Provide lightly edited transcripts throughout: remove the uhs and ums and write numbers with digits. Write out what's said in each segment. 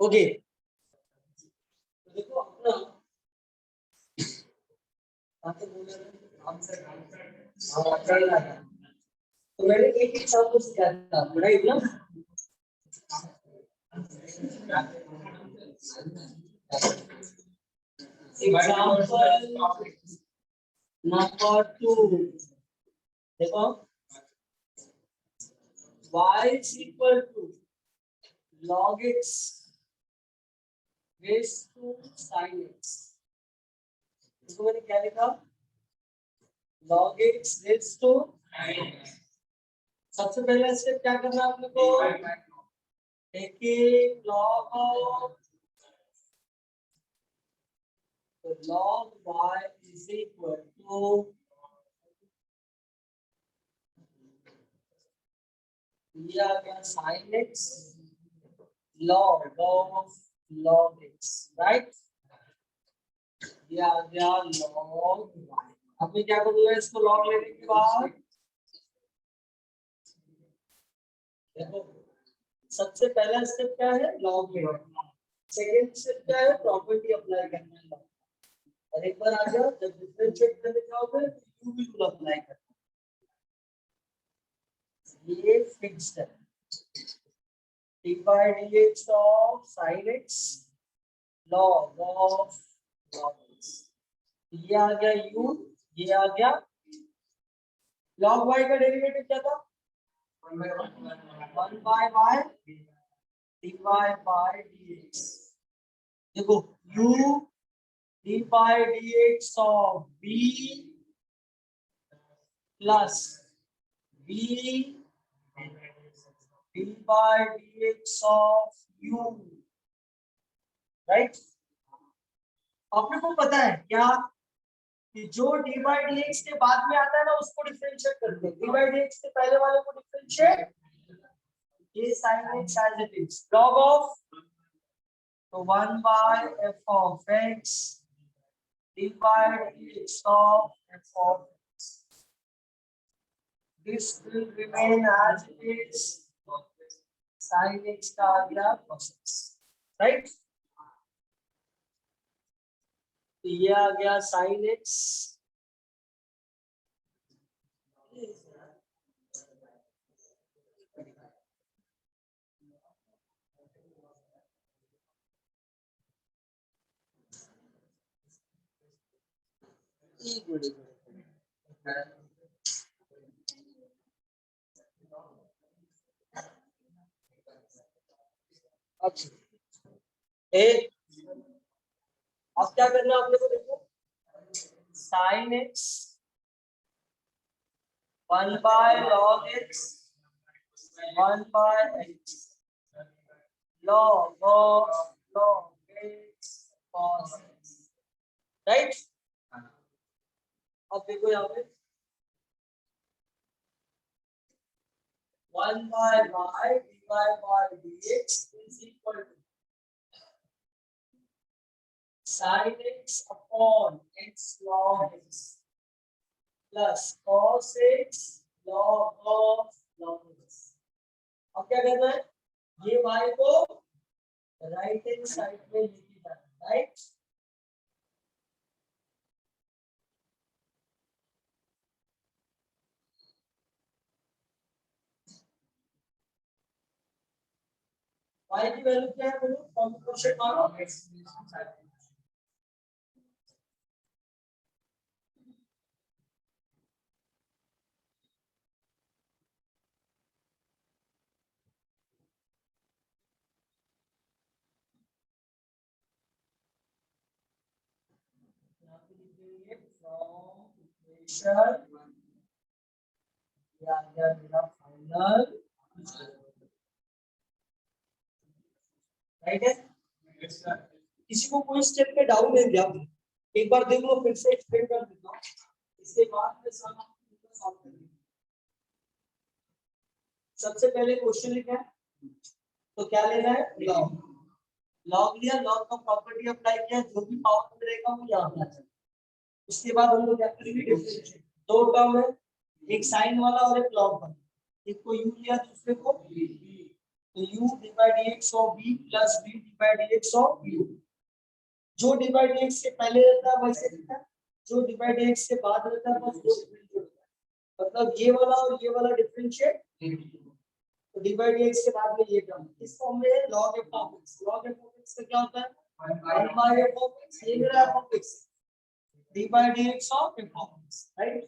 Okay देखो अपना तो मैंने एक सब कुछ किया था राइट ना एग्जांपल नंबर 2 देखो y is equal to log x raised to sin x इसको मैंने क्या लिखा log x raised to सबसे पहला स्टेप क्या करना है आपने को taking log y is equal to ये आ गया sin x log of log x right ये आ गया log y अब मैं क्या करूंगा इसको log लेने के बाद देखो सबसे पहला स्टेप क्या है log लेना सेकंड स्टेप क्या है प्रॉपर्टी अप्लाई करना है और एक बार आ गया जब डिफरेंशिएट करने जाओगे तो यू भी रूल अप्लाई करना ये फिक्स्ड है d by dx of sin x log of log x ये आ गया u ये आ गया log y का डेरिवेटिव क्या था 1 by y dy by dx देखो u d by dx of b plus b d by dx of u right आपने को पता है क्या कि जो d by dx के बाद में आता है ना उसको डिफरेंशिएट करते हैं d by dx के पहले वाले को डिफरेंशिएट ये sin x as it is log of तो 1 by f of x d by dx of f of x this will remain as it is sin x का आ गया cos x राइट तो ये आ गया sin x अच्छा अब क्या करना आपने को देखो sin x 1 by log x 1 by x log of log x cos x right अब देखो यहाँ पे 1 by y divided by dx is equal to sin x upon x log x plus cos x log of log x अब क्या करना है ये y को राइट हैंड साइड में लेके जाना राइट y की वैल्यू क्या है बोलो कॉम्पोजिशन मानो फाइनल राइट है किसी को कोई स्टेप पे डाउट है क्या एक बार देख लो फिर से एक्सप्लेन कर देता हूं इसके बाद में सॉल्व करेंगे सबसे पहले क्वेश्चन है क्या तो क्या लेना है लॉग लॉग लिया लॉग का प्रॉपर्टी अप्लाई किया जो भी पावर में रहेगा वो यहां पे आ जाएगा उसके बाद हम लोग क्या करेंगे डिफरेंशिएट दो टर्म है एक साइन वाला और एक लॉग वाला एक को u लिया दूसरे को v तो u divide dx of v plus v divide dx of u। जो डिवाइड dx से पहले रहता है वैसे रहता है, जो डिवाइड dx के बाद रहता है बस वो डिफरेंशिएट होता है। मतलब ये वाला और ये वाला डिफरेंशिएट, तो डिवाइड dx के बाद में ये टर्म इस फॉर्म में log f of x। log f of x का क्या होता है 1 by f of x, ये मेरा f of x d by dx of f of x, right.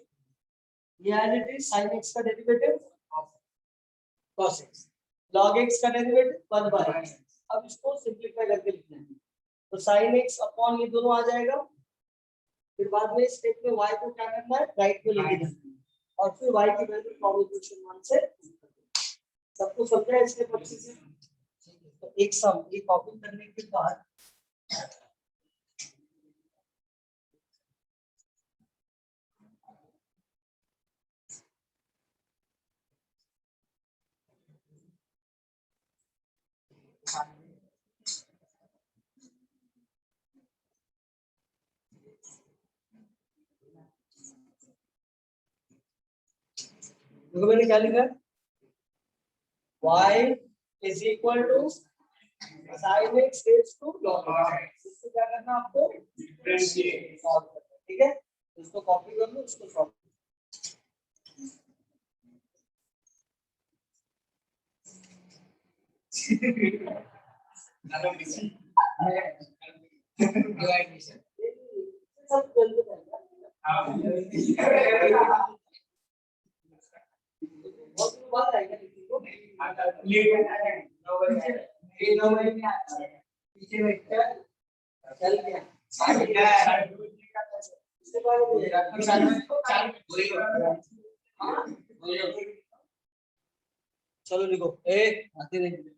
ये है इट इज sin x का derivative cos x, log x का डेरिवेटिव 1 by x। अब इसको सिंपलीफाई करके लिखना है, तो sin x अपॉन ये दोनों आ जाएगा। फिर बाद में स्टेप में y को क्या करना है राइट में लेके जाना है, और फिर y की वैल्यू फॉर्म इक्वेशन 1 से सबको समझा इसके अच्छे से। तो एक सम ये कॉपी करने के बाद देखो मैंने क्या लिखा है, y is equal to sin x raised to log x। इसको क्या करना है आपको डिफरेंशिएट सॉल्व करना है, ठीक है। तो इसको कॉपी कर लो, इसको सॉल्व सब जल्दी करना बहुत बात आएगा किसी को ये 9 बजे में आता है पीछे में चल गया इसके बाद चलो लिखो ए आते रहिए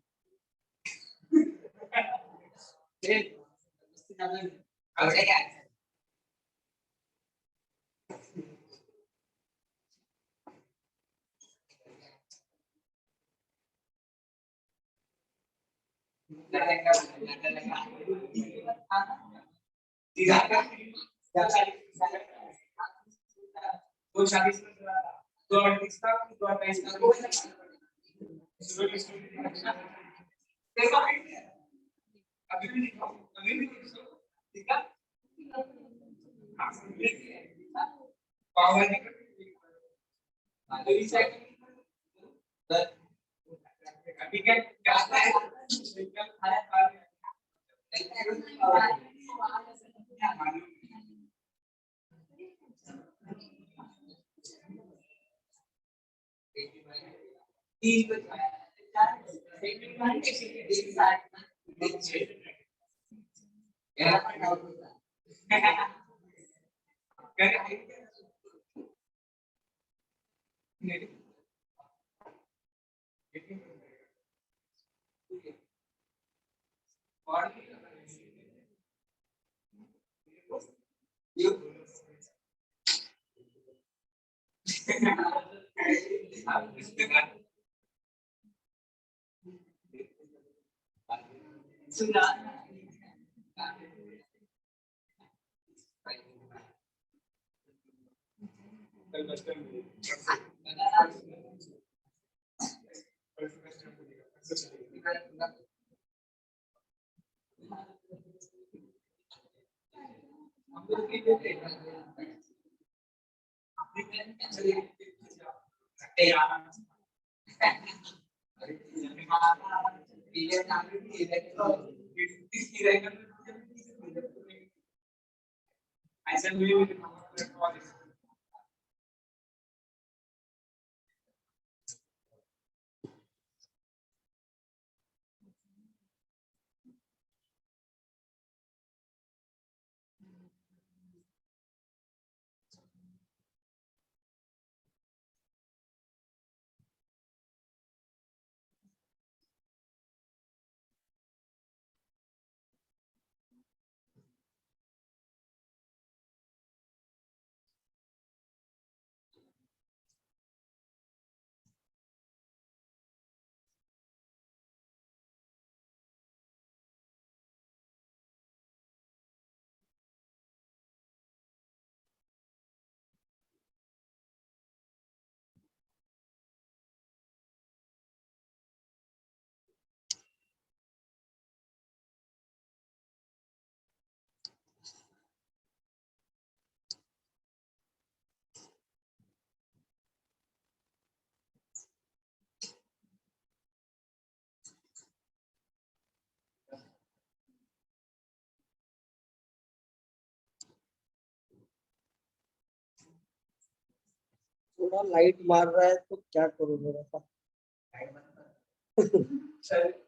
थोड़ा लाइट मार रहा है तो क्या करूं मेरा था।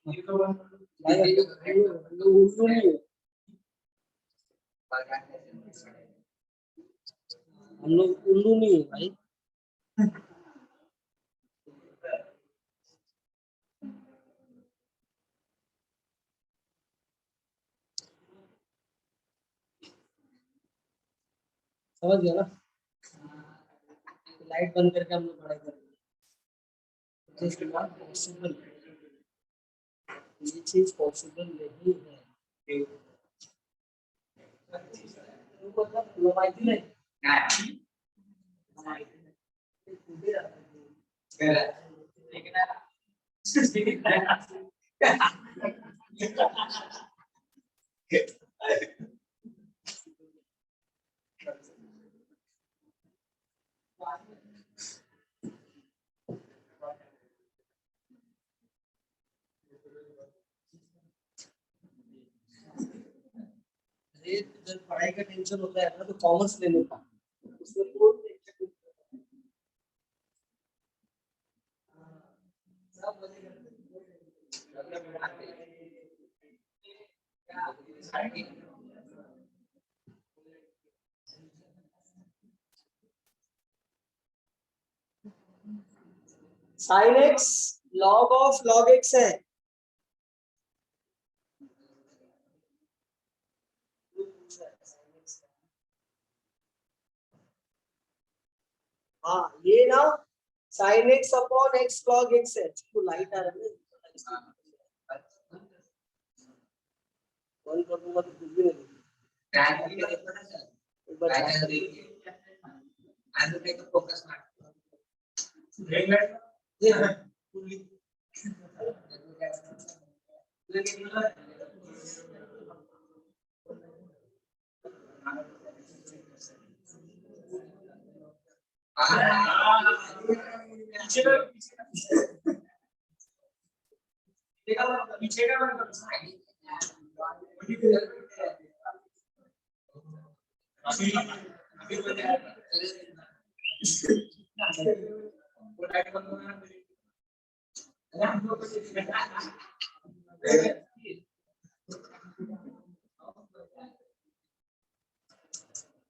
उल्लू नहीं है, हम लोग उल्लू नहीं है भाई। समझ गया ना, लाइट बंद करके हम लोग पढ़ाई करेंगे। इसके बाद पॉसिबल, ये चीज पॉसिबल नहीं है। मतलब मोबाइल नहीं अरे जब पढ़ाई का टेंशन होता है ना तो कॉमर्स ले लो, उसमें कोई टेंशन नहीं। सब मजे करते हैं। Sine x log of log x है। हाँ ये ना sine x upon x log x है। तो लाइट आ रहा है, कॉल कर दूंगा तो कुछ भी नहीं पीछे का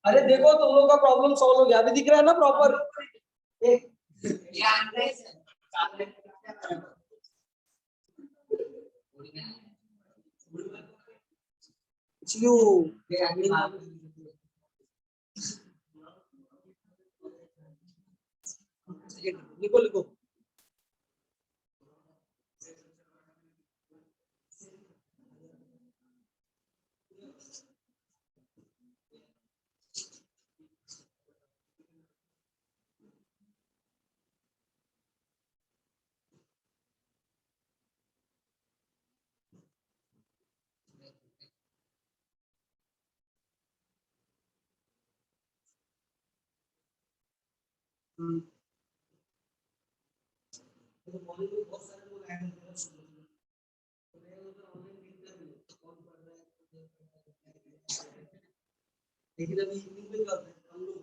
अरे देखो तुम लोग का प्रॉब्लम सॉल्व हो गया, अभी दिख रहा है ना प्रॉपर। लिखो लिखो। बहुत सारे लोग ऐड होते हैं, लेकिन अभी इवनिंग में करते हैं हम लोग,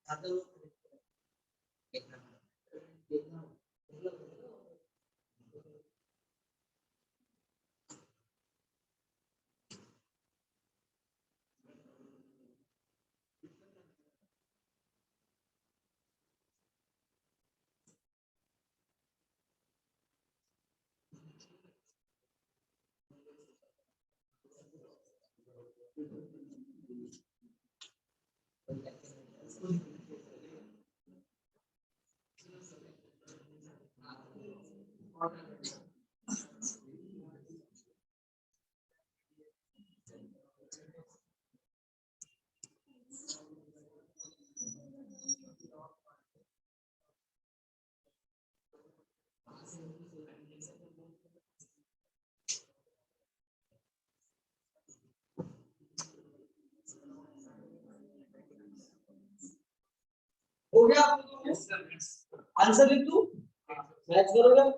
ज्यादा लोग हो गया। आंसर लिख दूं, मैच करोगे?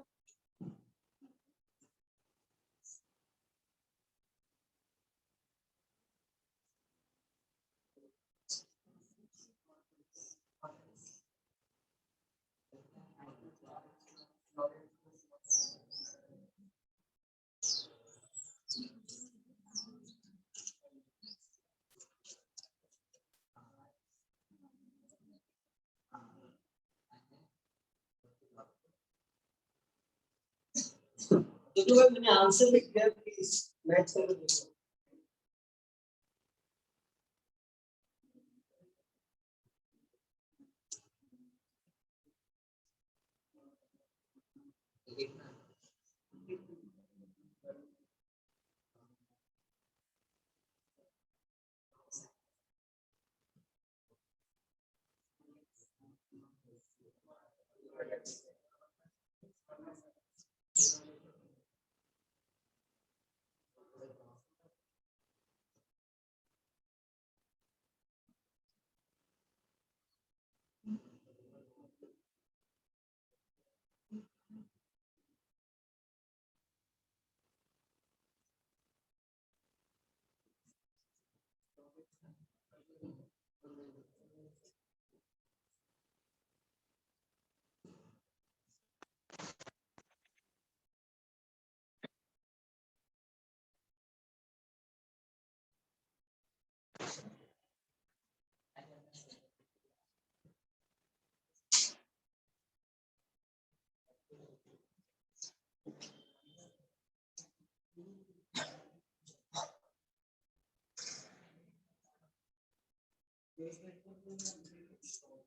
तो जो मैंने आंसर लिख दिया प्लीज मैच कर दो।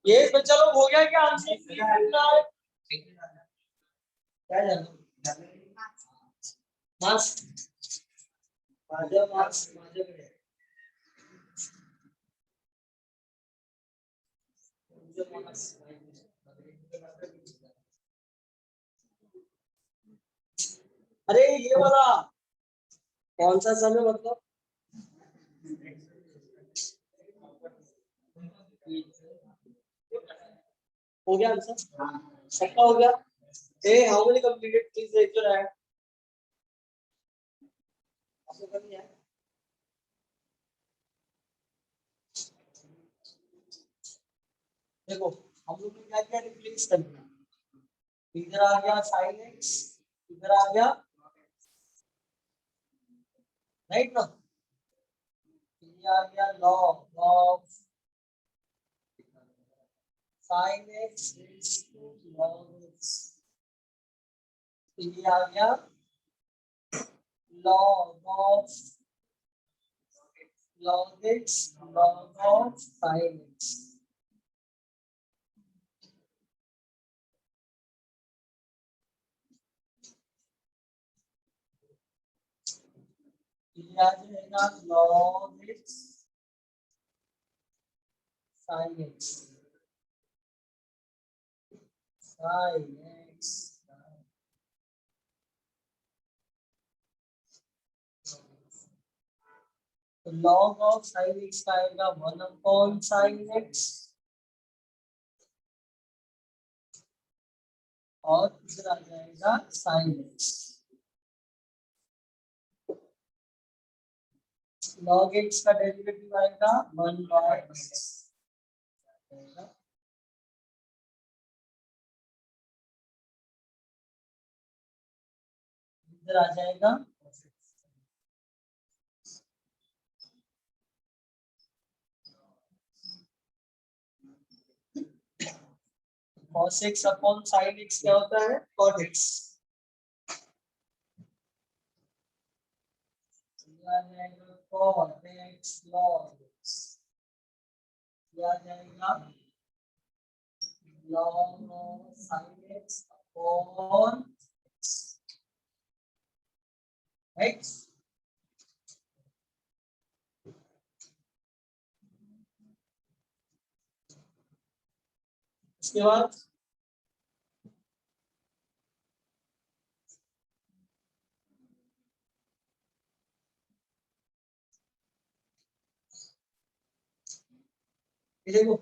ये बच्चा लोग हो गया क्या आंसर? क्या जानो मार्क्स माझ्या मार्क्स माझ्याकडे अरे ये वाला कौन सा समय मतलब हो गया आंसर सबका हो गया। ए how many completed please raise your hand. आपको करनी है देखो हम लोग ने क्या किया रिप्लेस कर दिया। इधर आ गया sin x इधर आ गया राइट ना ये आ गया log of sin x raised to log x ये आ गया log of log x log of sin x ये आ जाएगा log x sin x sin x तो log of sin x का आएगा 1 sin x और इधर आ जाएगा sin x log x का डेरिवेटिव आएगा 1/x इधर आ जाएगा cos x upon sin x क्या होता है cot x आ जाएगा cot x log x आ जाएगा log of sin x upon x इसके बाद ये देखो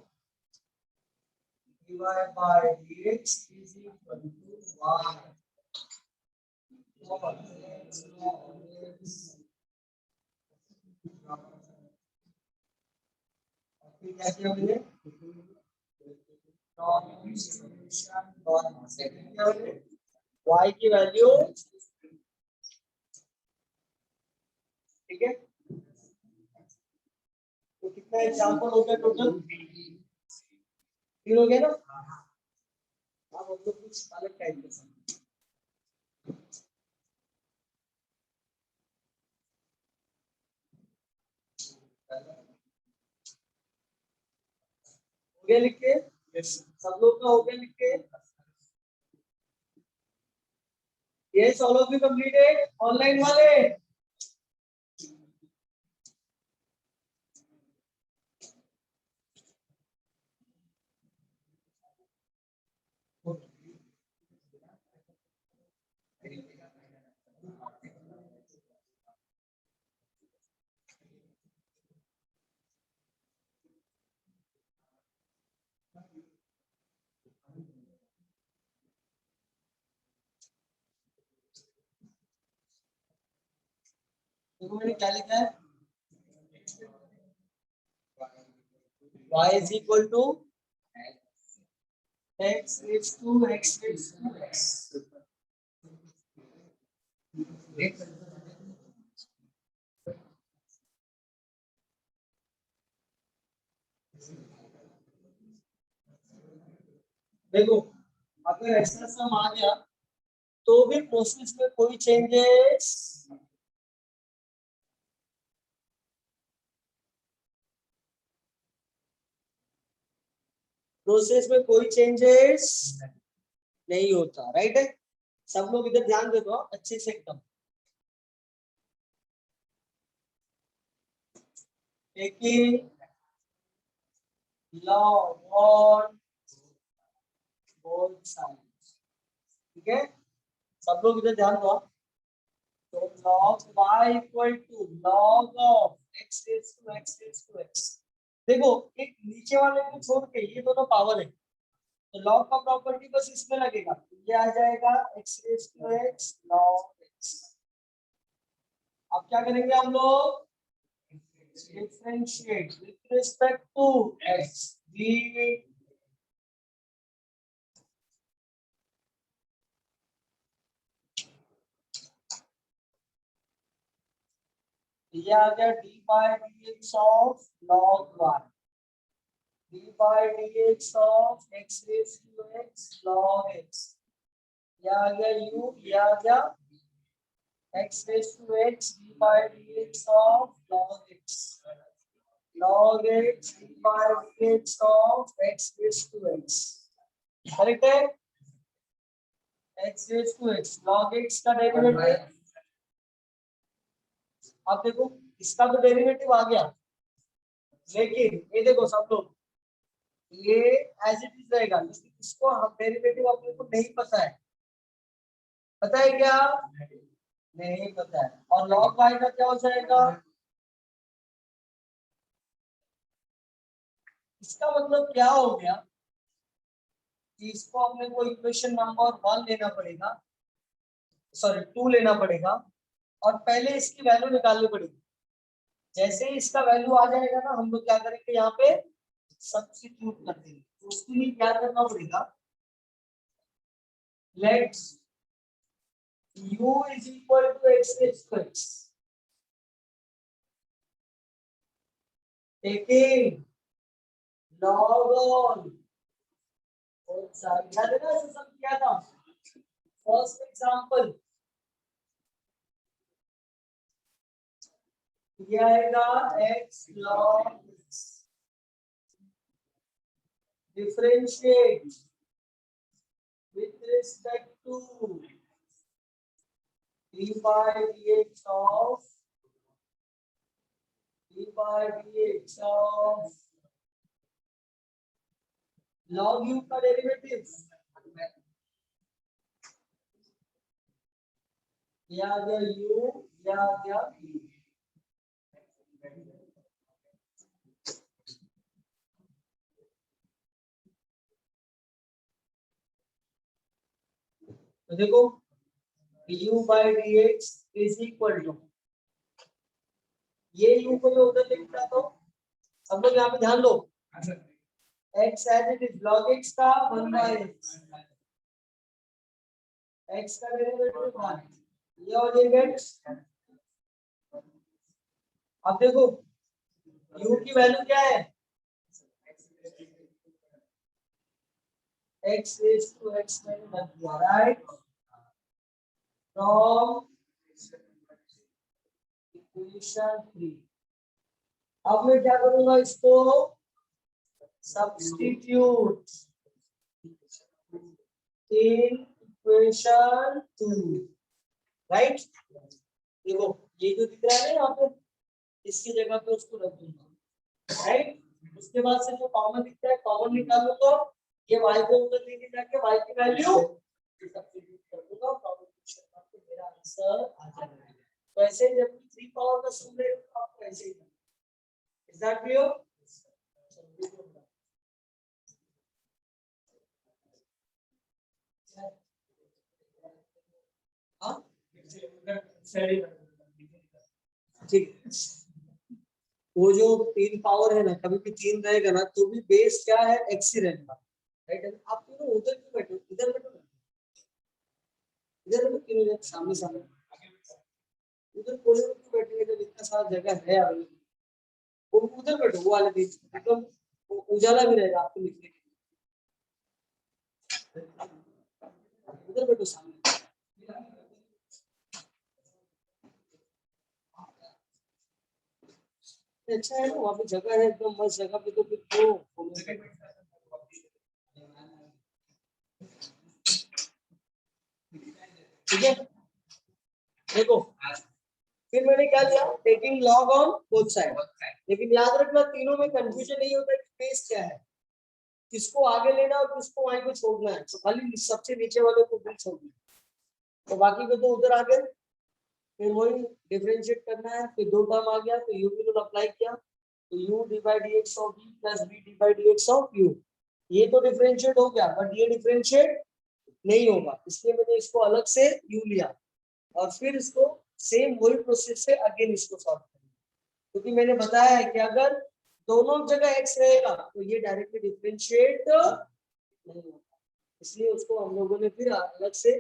dy by dx is equal to y over x log x फिर क्या किया हमने y की वैल्यू ठीक है तो कितना एग्जांपल हो गया टोटल 3 हो गया ना। अब हम लोग कुछ अलग टाइप के गया लिख के? सब लोग का हो गया लिख के? Yes, all of you completed? Online वाले देखो मैंने क्या लिखा है, y is equal to x raised to x raised to x। देखो अगर ऐसा सम आ गया तो भी प्रोसेस में कोई चेंजेस में कोई चेंजेस नहीं होता, राइट है? सब लोग इधर ध्यान दे दो अच्छे से एकदम। taking log on both sides, ठीक है? सब लोग इधर ध्यान दो। तो log y equal to log of x raise to x raise to x। देखो एक नीचे वाले को छोड़ के ये दोनों पावर है, तो log का प्रॉपर्टी बस इसमें लगेगा, ये आ जाएगा x raise to x log x। अब क्या करेंगे हम लोग? Differentiate with respect to x। ये आ गया d by dx of log y, d by dx of x raise to x log x। ये आ गया u, ये आ गया x raise to x d by dx of log x log x d by dx of x raise to x। Correct है? x raise to x log x का derivative. अब देखो इसका तो डेरिवेटिव आ गया, लेकिन ये देखो सब लोग ये एज इट इज रहेगा, लेकिन इसको हम डेरिवेटिव अपने को नहीं पता है। पता है क्या? नहीं पता है। और log y का क्या हो जाएगा? इसका मतलब क्या हो गया कि इसको अपने को इक्वेशन नंबर 1 लेना पड़ेगा, सॉरी 2 लेना पड़ेगा, और पहले इसकी वैल्यू निकालनी पड़ेगी। जैसे ही इसका वैल्यू आ जाएगा ना, हम लोग क्या करेंगे यहाँ पे सब्स्टिट्यूट कर देंगे। तो उसके लिए क्या करना पड़ेगा? Let's u is equal to x raised to x, taking log on both sides। याद है ना ऐसे सब किया था फर्स्ट एग्जांपल। ये आएगा x log x, differentiate with respect to d by dx of log u का डेरिवेटिव। ये आ गया u, ये आ गया u। तो देखो du by dx is equal to, ये u को मैं उधर लेके जाता हूँ। सब लोग यहाँ पे ध्यान दो, x as it is log x का 1 by x, x का डेरिवेटिव 1, ये हो जाएगा x। अब देखो u की वैल्यू क्या है? x raised to x मैंने रख दिया, राइट? From equation 3। अब मैं क्या करूंगा? इसको Substitute in equation 2, राइट। देखो ये जो दिख रहा है ना यहाँ पे, इसकी जगह पे उसको रख दूंगा, राइट। उसके बाद से जो कॉमन दिखता है कॉमन निकालो, तो ये y को उधर लेके जाके y की वैल्यू सब्स्टिट्यूट कर दूंगा, कॉम्बिनेशन करके मेरा आंसर आ जाएगा। तो ऐसे ही जब 3 पावर का सम लेगा तो आपको ऐसे ही करना है। Is that clear? हाँ ठीक है। वो जो 3 पावर है ना, कभी भी 3 रहेगा ना तो भी बेस क्या है, x ही रहेगा, राइट। आप तीनों उधर क्यों बैठे हो, इधर बैठो ना, इधर बैठो, तीनों सामने सामने। उधर कोने में क्यों बैठेंगे जब इतना सारा जगह है अवेलेबल। वो उधर बैठो, वो वाले बीच में, मतलब उजाला भी रहेगा आपको लिखने के लिए। उधर बैठो सामने। अच्छा है ना, वहाँ पे जगह है एकदम मस्त जगह पे, तो फिर क्यों ठीक है। देखो फिर मैंने क्या किया, taking log on both side, लेकिन याद रखना तीनों में कंफ्यूजन नहीं होता कि बेस क्या है, किसको आगे लेना और किसको वहीं पे छोड़ना है। तो खाली सबसे नीचे वाले को भी छोड़ना है, तो बाकी को तो उधर आ गए। फिर वही डिफरेंशिएट करना है, फिर दो टर्म आ गया तो यू भी अप्लाई किया, तो u divide dx of v plus v divide dx of u, ये तो डिफरेंशिएट हो गया, बट ये डिफरेंशिएट नहीं होगा, इसलिए मैंने इसको अलग से u लिया और फिर इसको सेम वही प्रोसेस से अगेन इसको सॉल्व करना, क्योंकि मैंने बताया है कि अगर दोनों जगह x रहेगा तो ये डायरेक्टली डिफरेंशिएट नहीं होगा, इसलिए उसको हम लोगों ने फिर अलग से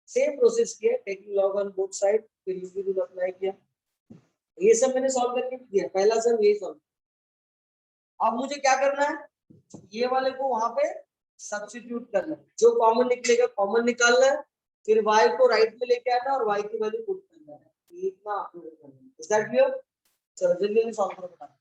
सेम प्रोसेस किया, taking log on both side, फिर यू रूल अप्लाई किया। ये सब मैंने सॉल्व करके दिया, पहला सम यही सॉल्व। अब मुझे क्या करना है, ये वाले को वहां पे सब्स्टिट्यूट करना है, जो कॉमन निकलेगा कॉमन निकालना है, फिर y को राइट में लेके आना और y की वैल्यू पुट करना है, ये इतना आपको करना है। Is that clear? चलो जल्दी सॉल्व करो बता।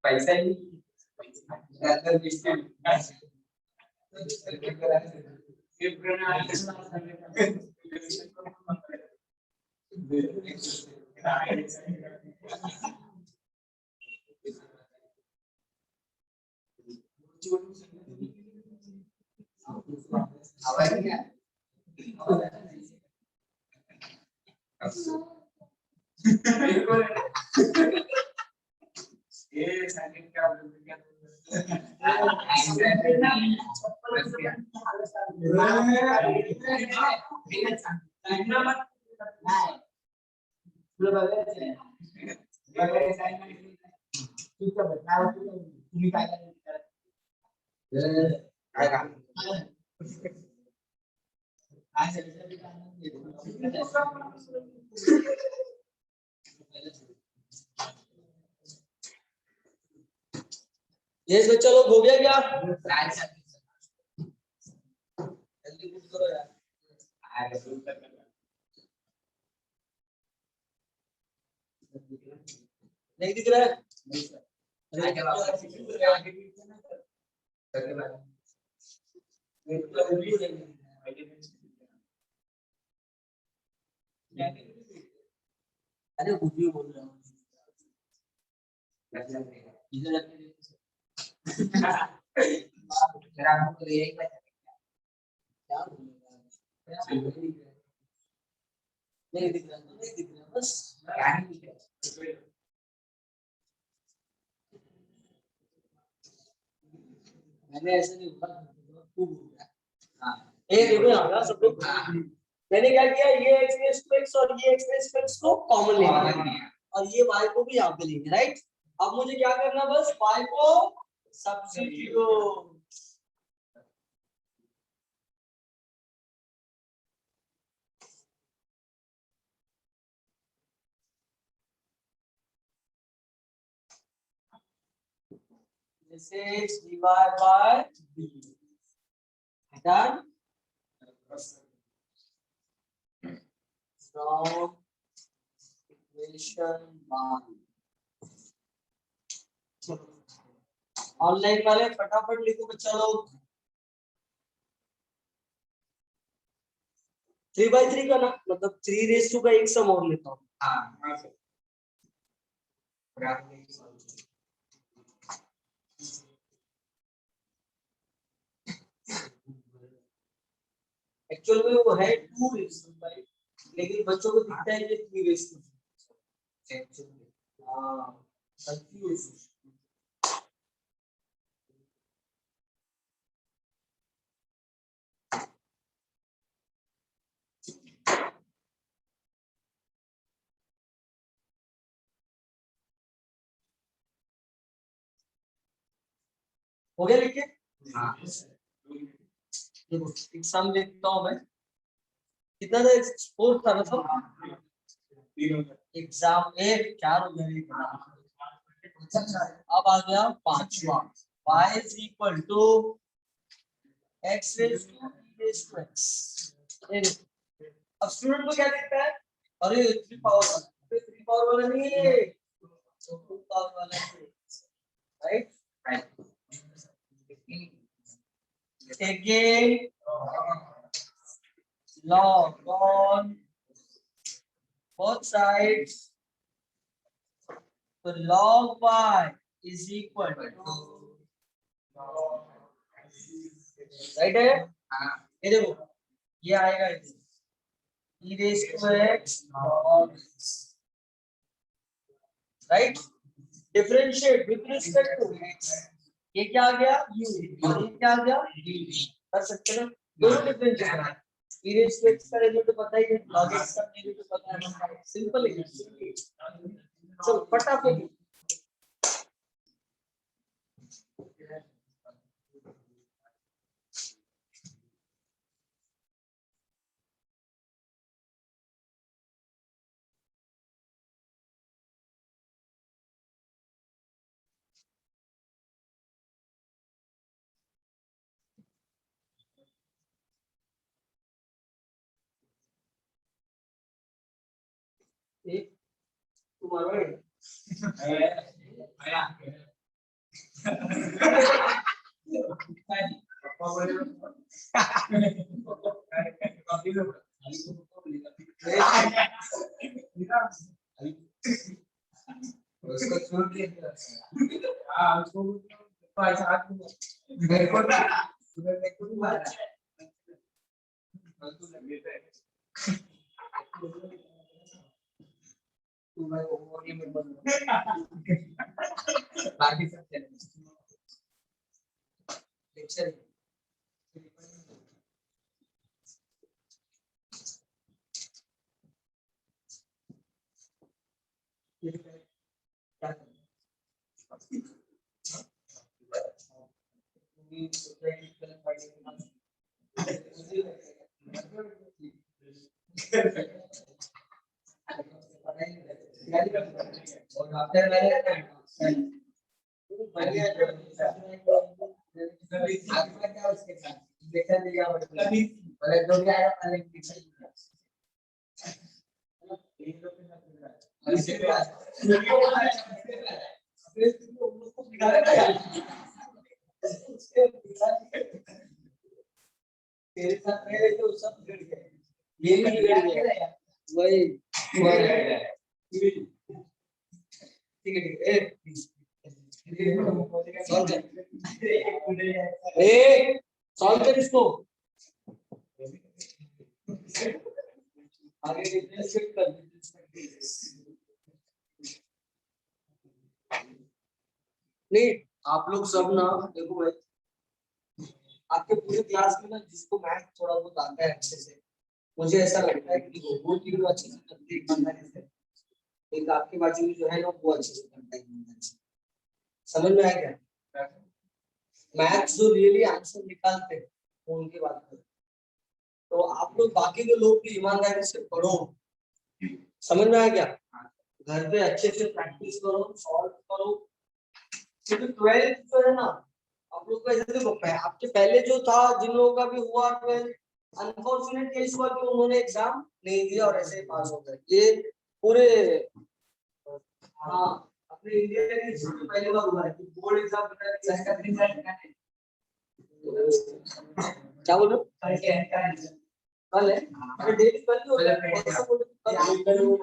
पैसा ही यस बच्चा लोग हो गया क्या? जल्दी कुछ करो यार। नहीं दिख रहा है? अरे कुछ भी बोल रहा हूँ। नहीं दिख रहा बस मैंने ऐसे नहीं बोला, खूब हो गया। हाँ ये देखो यहाँ का सब लोग, मैंने क्या किया, ये x रेज़ टू x और ये x रेज़ टू x को कॉमन ले लिया और ये y को भी यहाँ पे लेंगे, राइट। अब मुझे क्या करना, बस y को substitute. This is dy by d. Done. From equation 1. Online वाले फटाफट लिखो बच्चा लोग। 3/3 का ना, मतलब 3 रेज़ टू का एक सम और लेता हूँ। एक्चुअल में वो है 2 रेज़ टू, लेकिन बच्चों को दिखता है ये 3 रेज़ टू। हाँ कंफ्यूज। हो गया लिख के? हाँ देखो एग्जाम लिखता हूँ मैं, कितना था, 4 था मतलब एग्जाम 1 4 हो गया। अब आ गया 5वां, y is equal to x raised to e raised to x। अब स्टूडेंट को क्या दिखता है, अरे 3 पावर वाला, 3 पावर वाला नहीं है, 2 पावर वाला है, right. Again log on both sides, so log y is equal to, right है। ये देखो ये आएगा e raised to x log, right. Differentiate with respect to x, ये क्या आ गया u और ये क्या आ गया d, कर सकते हैं दोनों डिफरेंशिएट करना है। e raised to x का रिजल्ट तो पता ही है, log x का रिजल्ट तो पता है, सिंपल है। चलो फटाफट एक तुम्हारा उसको छोड़ के हां उसको ऐसा हाथ मेरे को ना मेरे को मार तू भाई वो ये मत बोल बाकी सब चल लेक्चर क्या और आफ्टर मैंने उसके साथ देखा दिया बोले जो भी आया पहले पिक्चर तेरे साथ मेरे तो सब बिगड़ गए, ये भी बिगड़ गया वही ठीक है ए सॉल्व कर, ए सॉल्व कर इसको आगे डिफरेंशिएट कर। नहीं आप लोग सब ना देखो भाई आपके पूरे क्लास में ना जिसको मैथ थोड़ा बहुत आता है अच्छे से, मुझे ऐसा लगता है कि वो चीज अच्छे से करते हैं ईमानदारी से। एक आपके बाजू में जो है ना वो अच्छे से करता है ईमानदारी से। समझ में आया क्या? मैथ्स जो रियली आंसर निकालते हैं वो उनकी बात करें। तो आप लोग बाकी के लोग भी ईमानदारी से पढ़ो। समझ में आया क्या? घर पे अच्छे से प्रैक्टिस करो, सॉल्व करो। क्योंकि 12th जो है ना आप लोग को ऐसे देखो, आपके पहले जो था जिन लोगों का भी हुआ 12th, अनफॉर्चुनेट केस हुआ कि उन्होंने एग्जाम नहीं दिया और ऐसे ही पास हो गए। ये पूरे हाँ अपने इंडिया के हिस्ट्री में पहली बार हुआ है कि बोर्ड एग्जाम क्या बोल रहे हो? कल है, अरे डेट कल ही होता है, कौन सा बोल रहे हो?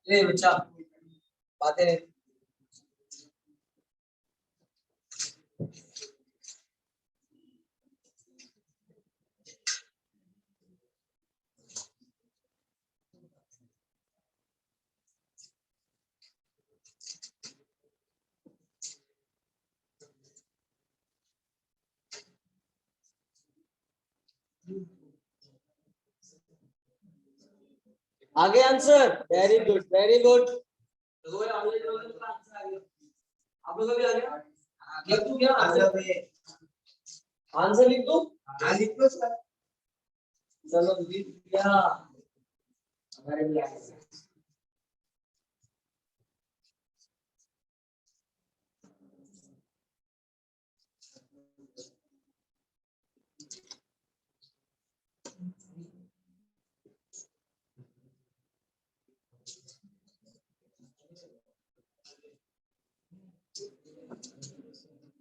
अरे बच्चा बातें आगे answer. Very good very good. आप लोग भी आ गया? लिख दूं क्या आंसर लिख दूं? लिख दो सर। चलो लिख दिया। हमारे भी आ गया।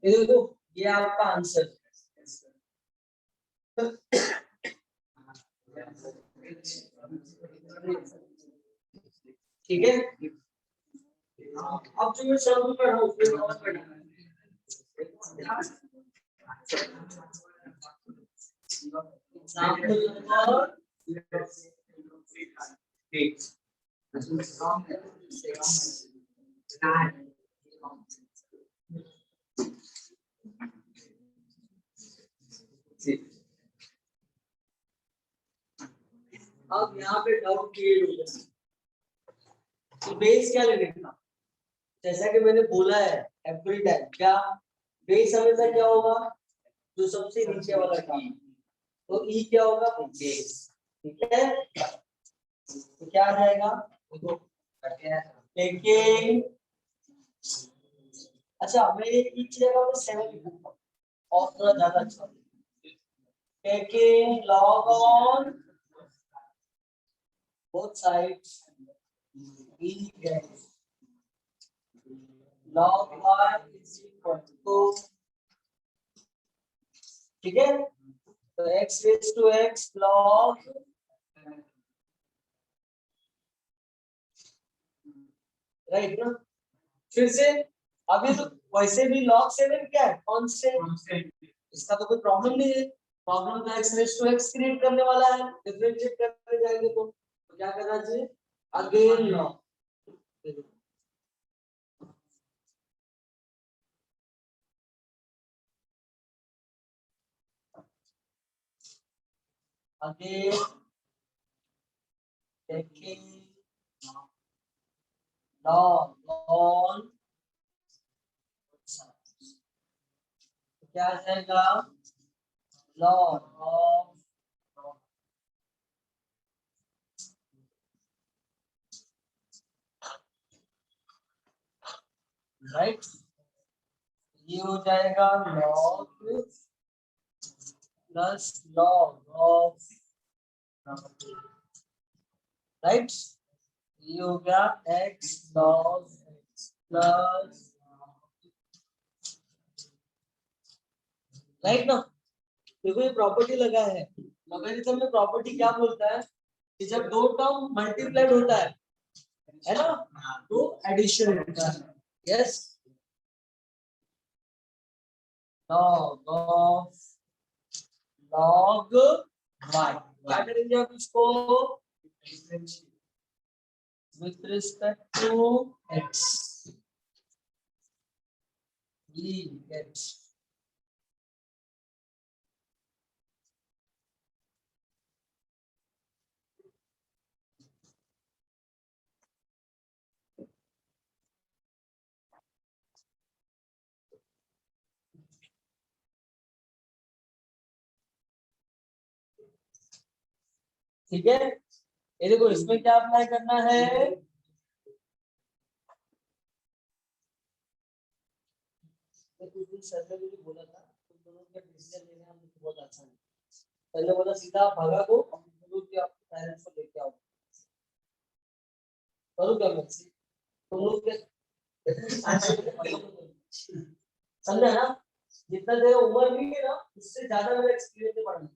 ये देखो ये आपका आंसर। ठीक है, अब जो मैं सॉल्व कर रहा हूँ उसमें और करना एग्जांपल अब यहाँ पे डाउट क्रिएट हो जाए तो बेस क्या लगेगा? जैसा कि मैंने बोला है एवरी टाइम, क्या बेस हमेशा क्या होगा? जो सबसे नीचे वाला टर्म, तो ई क्या होगा? बेस। ठीक है, तो क्या आ जाएगा? लेकिन अच्छा मैं एक जगह पे 7 लिखूंगा और थोड़ा ज्यादा अच्छा taking log on both sides e dash log y is equal to, ठीक है, तो x raised to x log right ना। फिर से अभी तो वैसे भी log 7 क्या है? कांस्टेंट, इसका तो कोई प्रॉब्लम नहीं है। प्रॉब्लम तो x raised to x create करने वाला है, डिफरेंशिएट करने जाएंगे तो क्या करना चाहिए? Again log again taking log on, क्या आ जाएगा? log of राइट, ये हो जाएगा log plus log of, right, ये हो गया x log x plus, right ना। देखो ये प्रॉपर्टी लगा है, लॉगरिथम में प्रॉपर्टी क्या बोलता है कि जब दो टर्म मल्टीप्लाइड होता है ना, तो एडिशन होता है। Yes, log of log y, क्या करेंगे आप इसको with respect to x, we get ठीक है। ये देखो इसमें क्या अप्लाई करना है, कुछ दिन सर ने मुझे बोला था तुम दोनों के डिसीजन लेने हम लोग बहुत आसान है। पहले बोला सीधा भागा को हम दोनों के अपने पेरेंट्स को लेके आओ, करो क्या मैं तुम लोग के समझा ना, जितना तेरा उम्र भी है ना उससे ज्यादा मेरा एक्सपीरियंस है पढ़ने।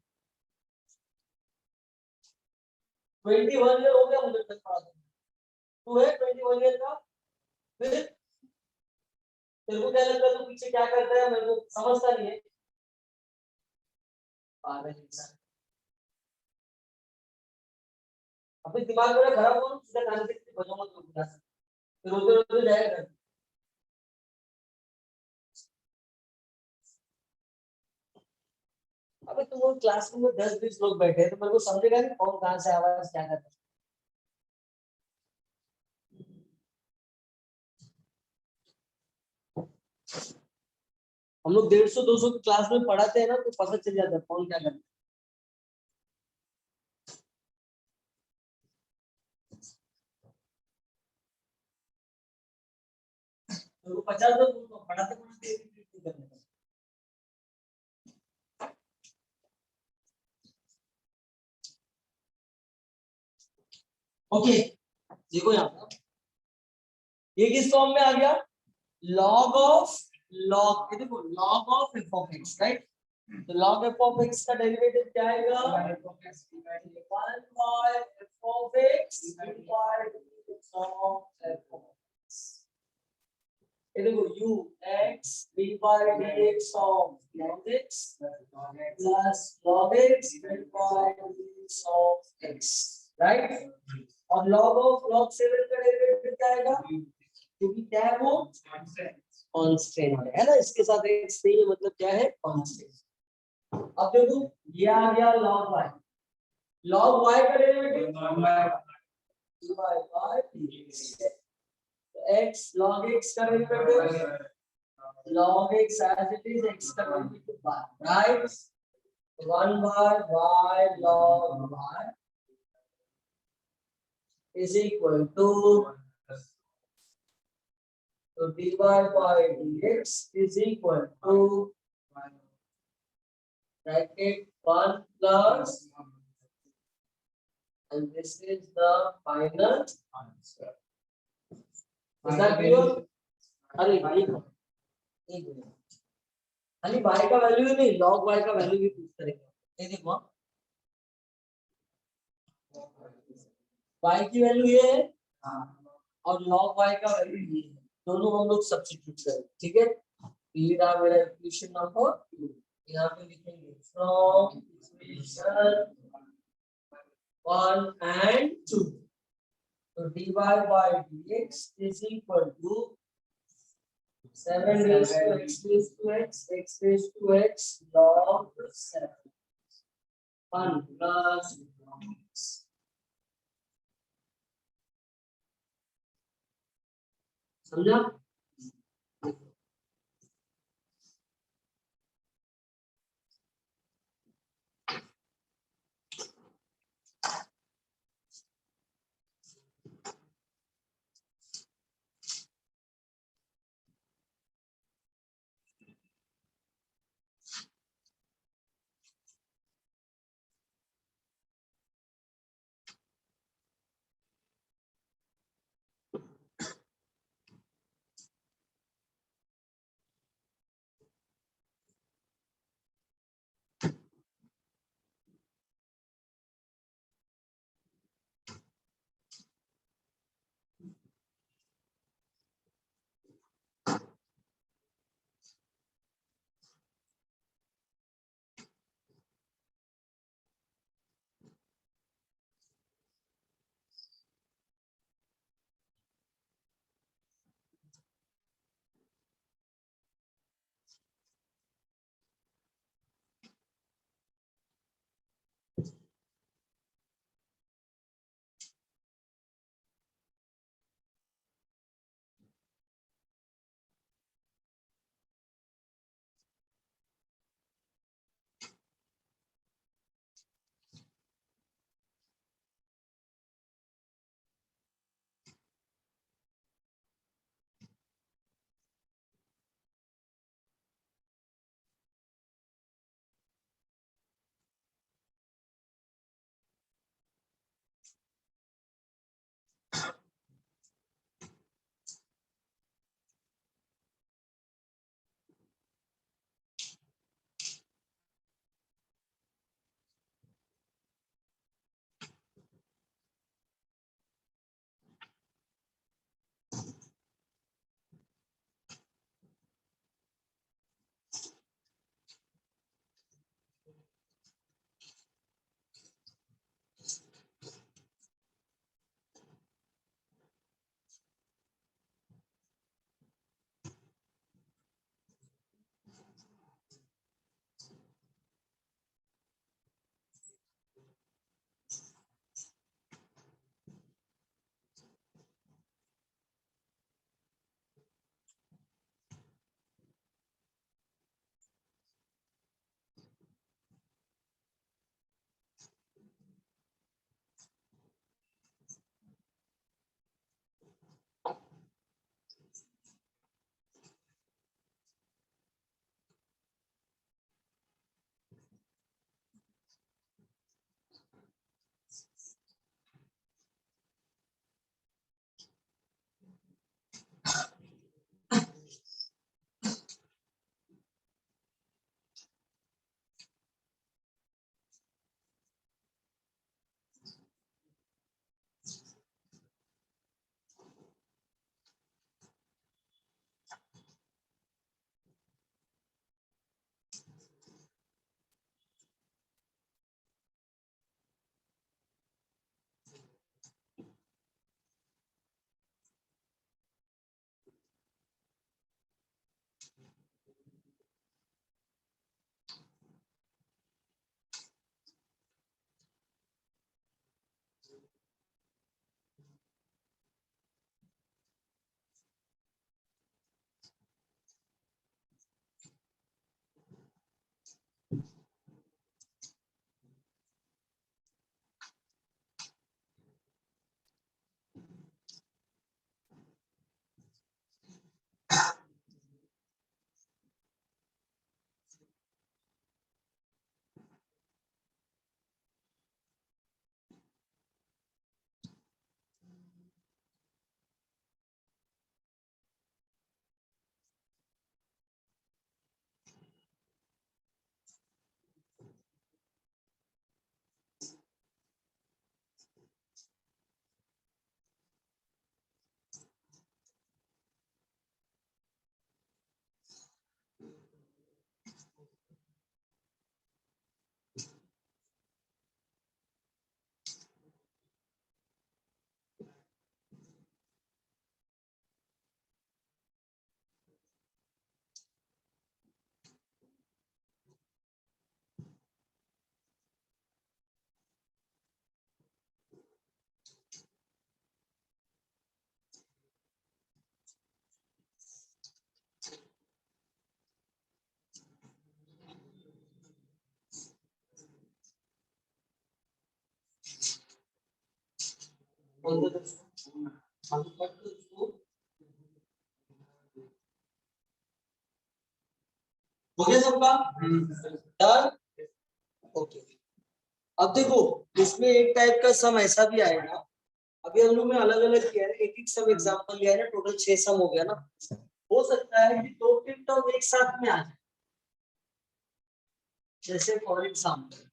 21 ईयर हो गया मुझे तक पढ़ा, तू है 21 ईयर का, फिर तेरे को क्या लगता है तू पीछे क्या करता है, मेरे को समझता नहीं है, पागल इंसान। अपने दिमाग में खराब हो सीधा कान से बजाओ मत रुक जा, फिर रोते रोते जाएगा। अबे तुम लोग क्लासरूम में 10-20 लोग बैठे हैं तो मेरे को समझेगा नहीं कौन कहां से आवाज क्या करता है। हम लोग 150-200 की क्लास में पढ़ाते हैं ना तो पता चल जाता है कौन क्या करता है। तो 50 लोग पढ़ाते पढ़ाते करने का। ओके देखो यहाँ पर ये किस फॉर्म में आ गया, log ऑफ log, ये देखो log of f of x, right. तो log f of x का डेरिवेटिव क्या आएगा, 1 by f of x divided of f of x। ये देखो u x d by dx of log x plus log x divided by dx of x, right. और log of log 7 का derivative क्या आएगा, क्योंकि क्या है वो कांस्टेंट है ना, इसके साथ x नहीं है मतलब क्या है कांस्टेंट। अब देखो ये आ गया log y, log y का derivative dy by dx, x log x का derivative log x as it is, x का derivative y, right, 1 by y log y is equal to, so dy by dx is equal to bracket 1 plus, and this is the final answer. Is that clear? अरे भाई एक minute, खाली y का value नहीं log y का value भी पूछ करेंगे। ये देखो y की वैल्यू ये है और log y का वैल्यू ये है, दोनों हम लोग सब्स्टिट्यूट करें, ठीक है। ये रहा मेरा इक्वेशन नंबर 2, यहाँ पे लिखेंगे from equation 1 and 2, so dy by dx is equal to 7 raised to x raised to x, x raised to x log 7, 1 plus x। समझा? बोल दो दोस्तों। हो गया सबका डन। ओके, अब देखो इसमें एक टाइप का सम ऐसा भी आएगा। अभी हम लोग ने अलग अलग किया है, एक एक सम एग्जांपल लिया है ना, टोटल 6 सम हो गया ना। हो सकता है कि 2 3 टर्म एक साथ में आ जाए, जैसे फॉर एग्जांपल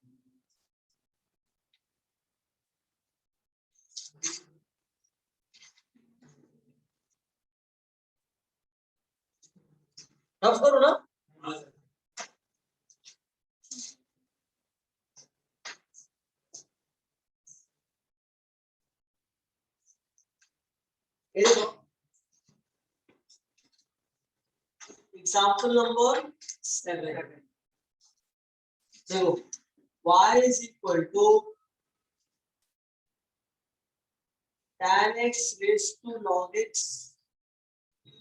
रफ करो ना। एग्जांपल नंबर 7, देखो y is equal to tan x raised to log x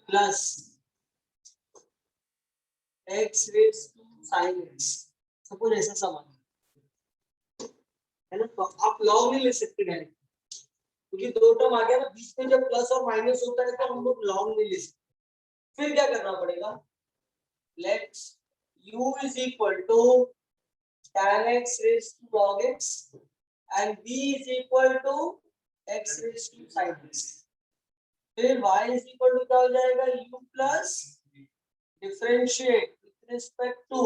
plus x raised to sin x। Suppose ऐसा सवाल है ना, तो आप लॉग नहीं ले सकते डायरेक्ट, क्योंकि दो टर्म आ गया ना बीच में, जब प्लस और माइनस होता है तो हम लोग लॉग नहीं ले सकते। फिर क्या करना पड़ेगा, let's u is equal to tan x raised to log x and b is equal to x raised to sin x। फिर y is equal to क्या हो जाएगा, u plus differentiate with respect to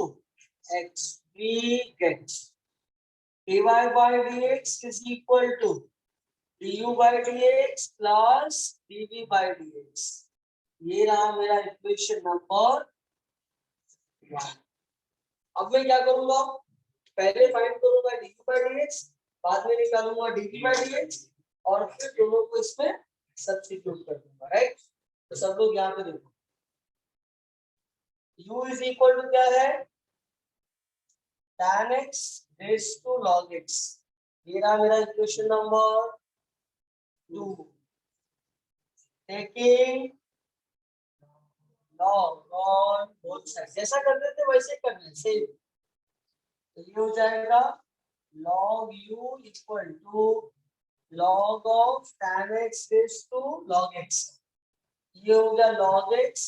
x, we get dy by dx is equal to du by dx plus dv by dx। ये रहा मेरा equation number 1। अब मैं क्या करूंगा, पहले फाइंड करूंगा du by dx, बाद में निकालूंगा dv by dx और फिर दोनों को इसमें सब्स्टिट्यूट कर दूंगा, राइट। तो सब लोग यहाँ पे देखो, u is equal to क्या है, tan x raised to log x। ये रहा मेरा equation number 2। Taking log on both sides, जैसा करते थे वैसे करना है सेम। तो ये हो जाएगा log u equal to log of tan x raised to log x। ये हो गया log x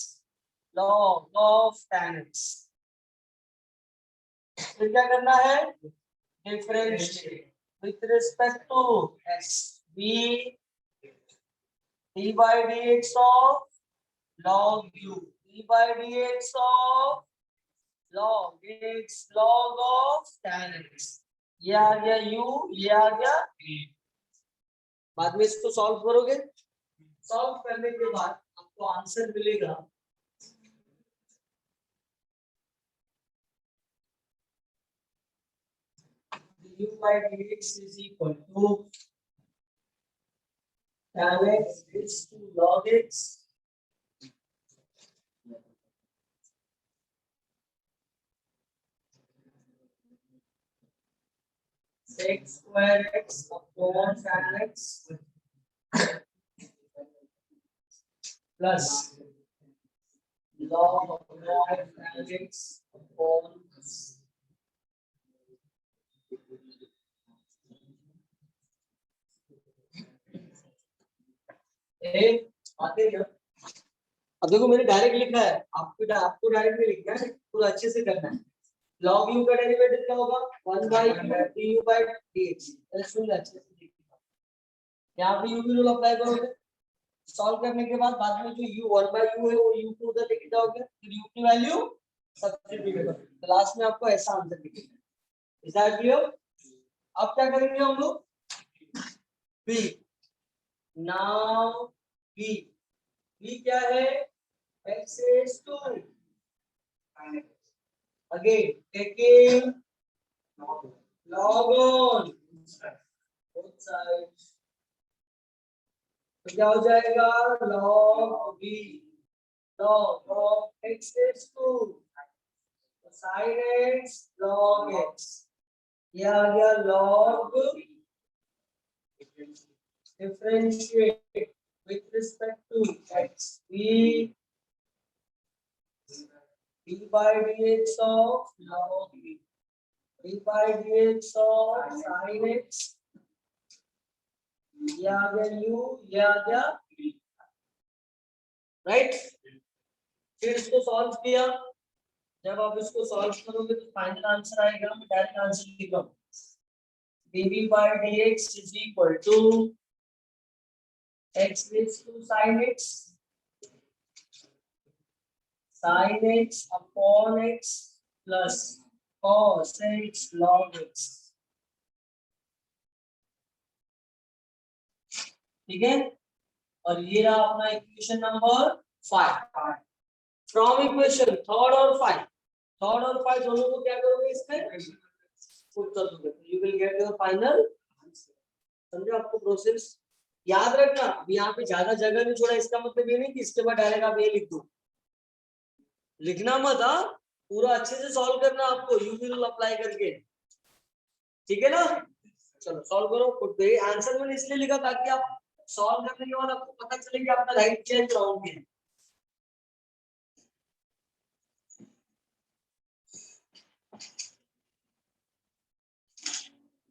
log of tan x। फिर क्या करना है, differentiate with respect to x, b d by dx of log u, d by dx of log x log of tan x। ये आ गया u, ये आ गया v। बाद में इसको सॉल्व करोगे, सॉल्व करने के बाद आपको आंसर मिलेगा du by dx is equal to tan x raised to log x sec square x upon tan x plus log of tan x upon आते हैं। अब देखो मैंने डायरेक्ट लिखा है, आपको डायरेक्ट नहीं लिखना है, पूरा अच्छे से करना है। log u का डेरिवेटिव क्या होगा, 1 by du by dx। सुन ले अच्छे से, यहाँ पे u की रूल अप्लाई करोगे, सॉल्व करने के बाद में जो u 1 by u है वो u को उधर लेके जाओगे, फिर u की वैल्यू सब्स्टिट्यूट करोगे, तो लास्ट में आपको ऐसा आंसर दिखेगा। Is that clear. अब क्या करेंगे हम लोग, b नाउ b क्या है, x raised to again taking log on both sides, तो क्या हो जाएगा, log b log of x raised to sin x log x। ये आ गया log differentiate with respect to x, b d by dx of log b, d by dx of sin x ये आ गया u, ये आ गया right. फिर इसको सॉल्व किया, जब आप इसको सॉल्व करोगे तो फाइनल आंसर आएगा। मैं डायरेक्ट आंसर लिख रहा हूँ, dv by dx is equal to x raised to sin x upon x plus cos x log x। ठीक है, और ये रहा अपना equation number 5। From equation third और 5, थर्ड और 5 दोनों को क्या करोगे इसमें पुट कर दोगे, you will get your final. समझो आपको प्रोसेस याद रखना। अब यहाँ पे ज्यादा जगह नहीं छोड़ा, इसका मतलब ये नहीं कि इसके बाद डायरेक्ट आप ये लिख दो, लिखना मत। हाँ, पूरा अच्छे से सॉल्व करना आपको, यू विल अप्लाई करके। ठीक है ना, चलो सॉल्व करो। पुट दे आंसर मैंने इसलिए लिखा ताकि आप सॉल्व करने के बाद आपको पता चले कि आपका राइट चेंज रॉन्ग है।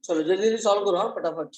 चलो जल्दी जल्दी सॉल्व करो, हाँ फटाफट।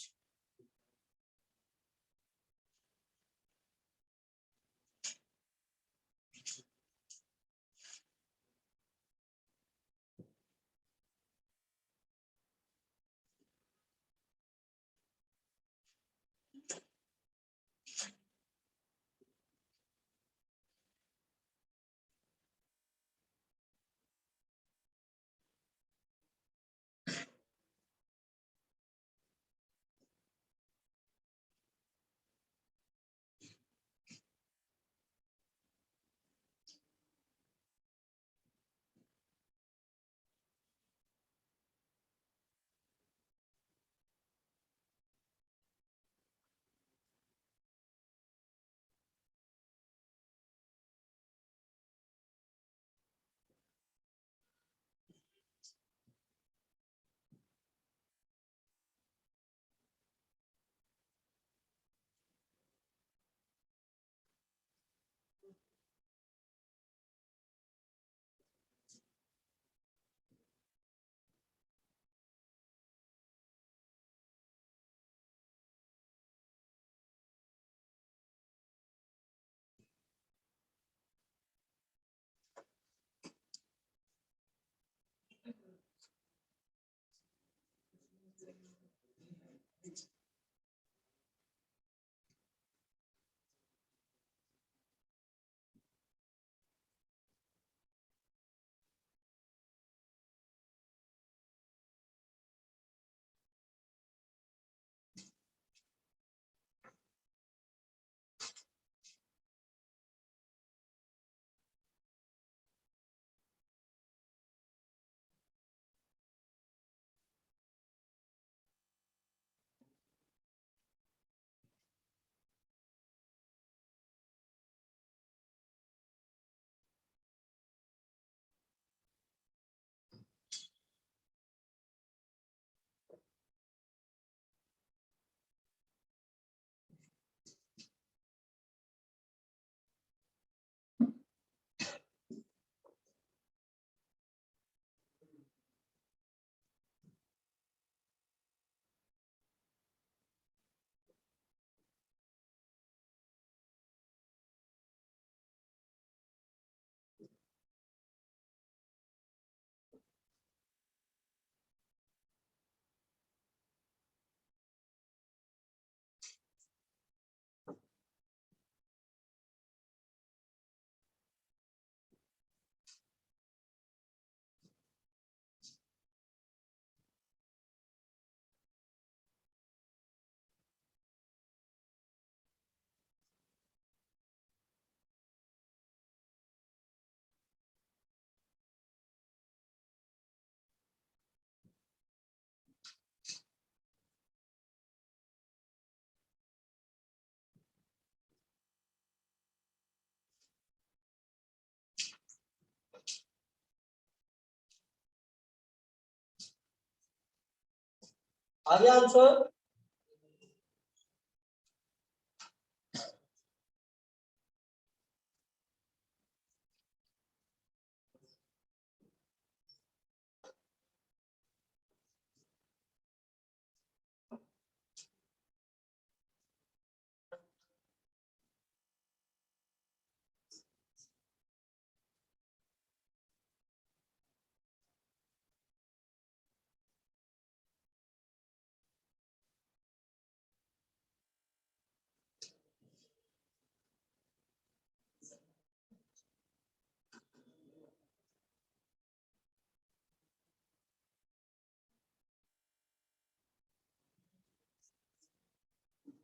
आ गया आंसर।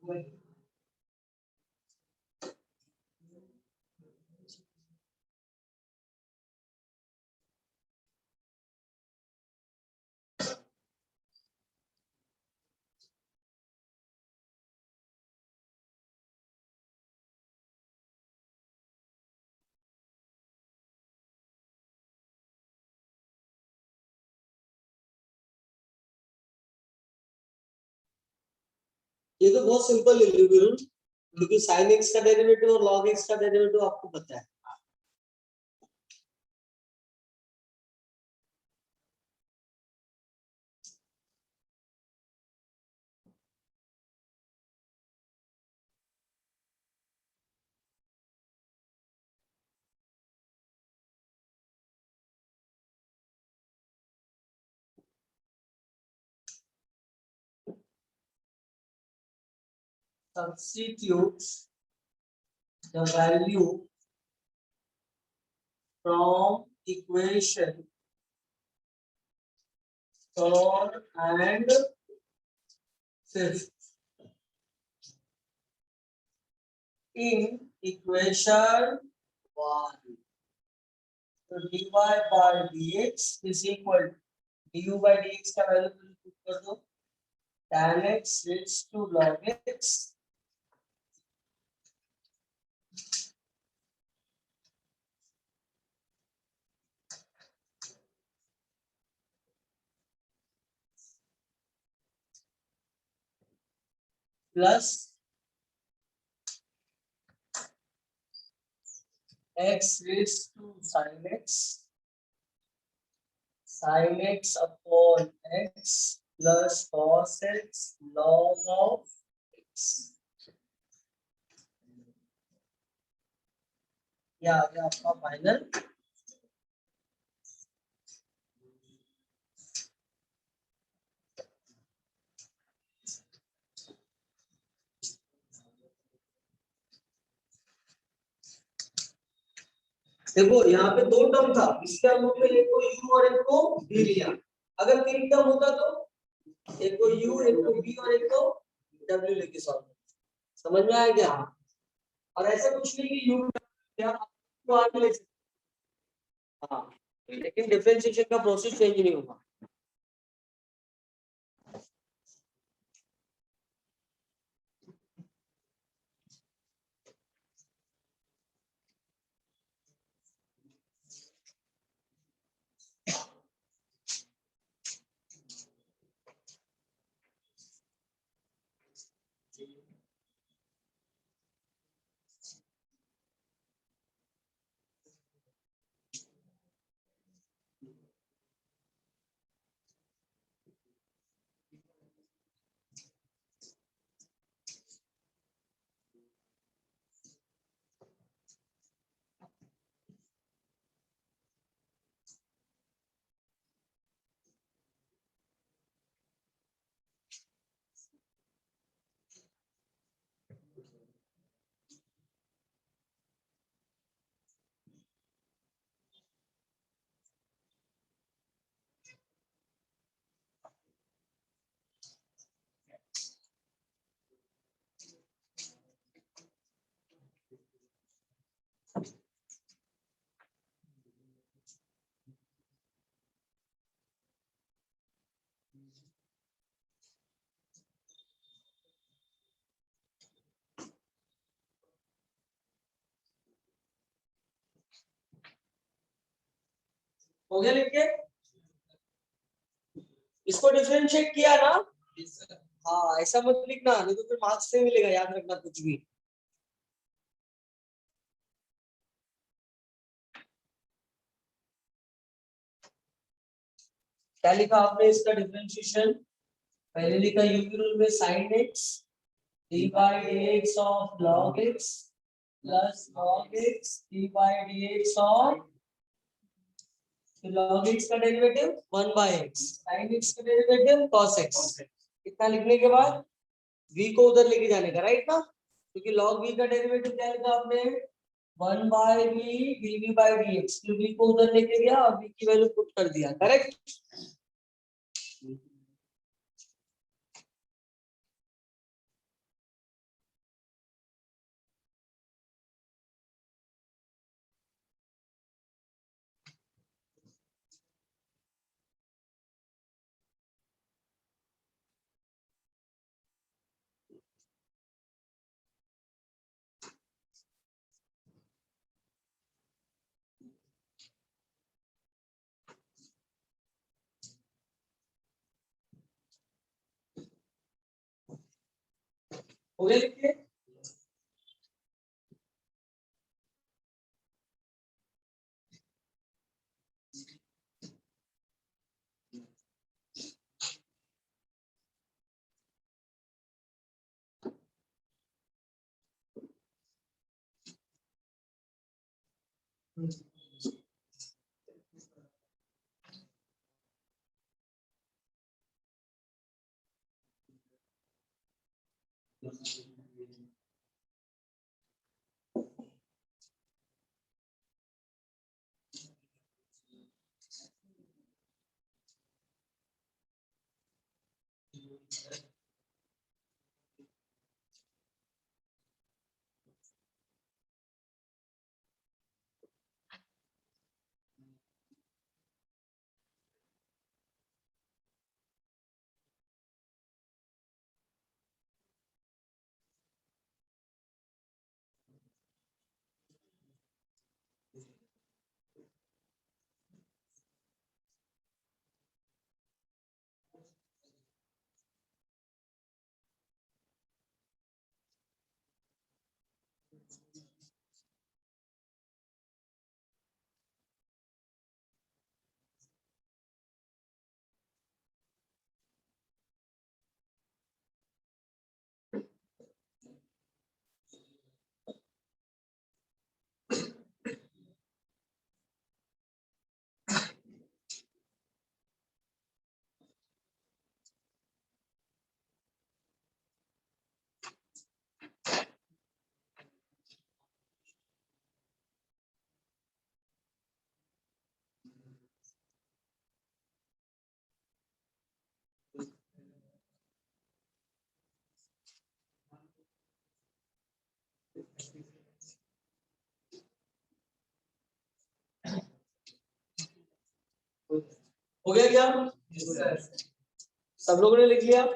ये तो बहुत सिंपल है क्योंकि साइन एक्स का डेरिवेटिव और लॉग एक्स का डेरिवेटिव आपको पता है। Substitute the value from equation 3rd and 5th in equation 1. So dy by dx is equal to du by dx का वैल्यू पुट कर दो, tan x raised to log x plus x raised to sin x upon x plus cos x log of x. ये आ गया आपका final. देखो यहाँ पे दो टर्म था, इसके अनुरूप में एक को u और एक को v लिया। अगर तीन टर्म होता तो एक को u, एक को v और एक को w लेके सॉल्व। समझ में आया क्या? और ऐसा कुछ नहीं कि u क्या आपको आगे ले सकते। हाँ, लेकिन डिफरेंशिएशन का प्रोसेस चेंज नहीं होगा। हो गया लिख के? इसको डिफरेंशिएट किया ना? हाँ, ऐसा मत लिखना, नहीं तो फिर मार्क्स नहीं मिलेगा, याद रखना कुछ भी। क्या लिखा आपने इसका डिफरेंशिएशन? पहले लिखा u के रूल में sin x d by dx of log x plus log x d by dx of log x का derivative 1 by x, sin x का डेरिवेटिव cos x। इतना लिखने के बाद v को उधर लेके जाने का, राइट ना? क्योंकि log v का डेरिवेटिव क्या लिखा आपने? 1 by v dv by dx। तो v को उधर लेके गया और v की वैल्यू पुट कर दिया, करेक्ट? हो गया लिखिए। हो गया क्या? सब लोगों ने लिख लिया?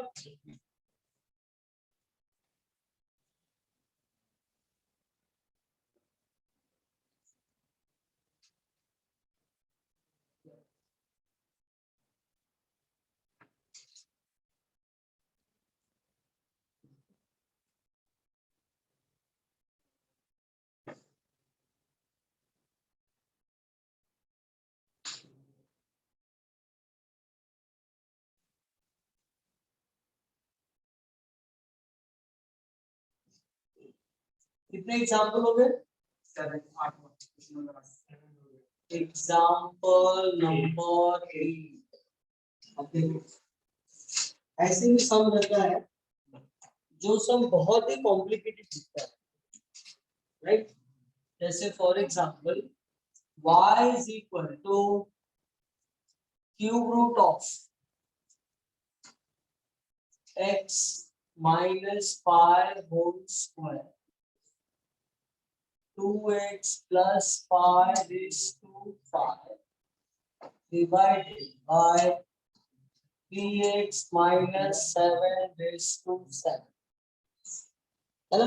कितने एग्जाम्पल हो गए? 7 8 एग्जाम्पल नंबर 8। अब देखो, ऐसे ही सम रहता है जो सम बहुत ही कॉम्प्लिकेटेड दिखता है, राइट? जैसे for example y is equal to cube root of x minus pi whole square 2x plus pi raised to 5 divided by 3x minus 7 raised to 7, है ना?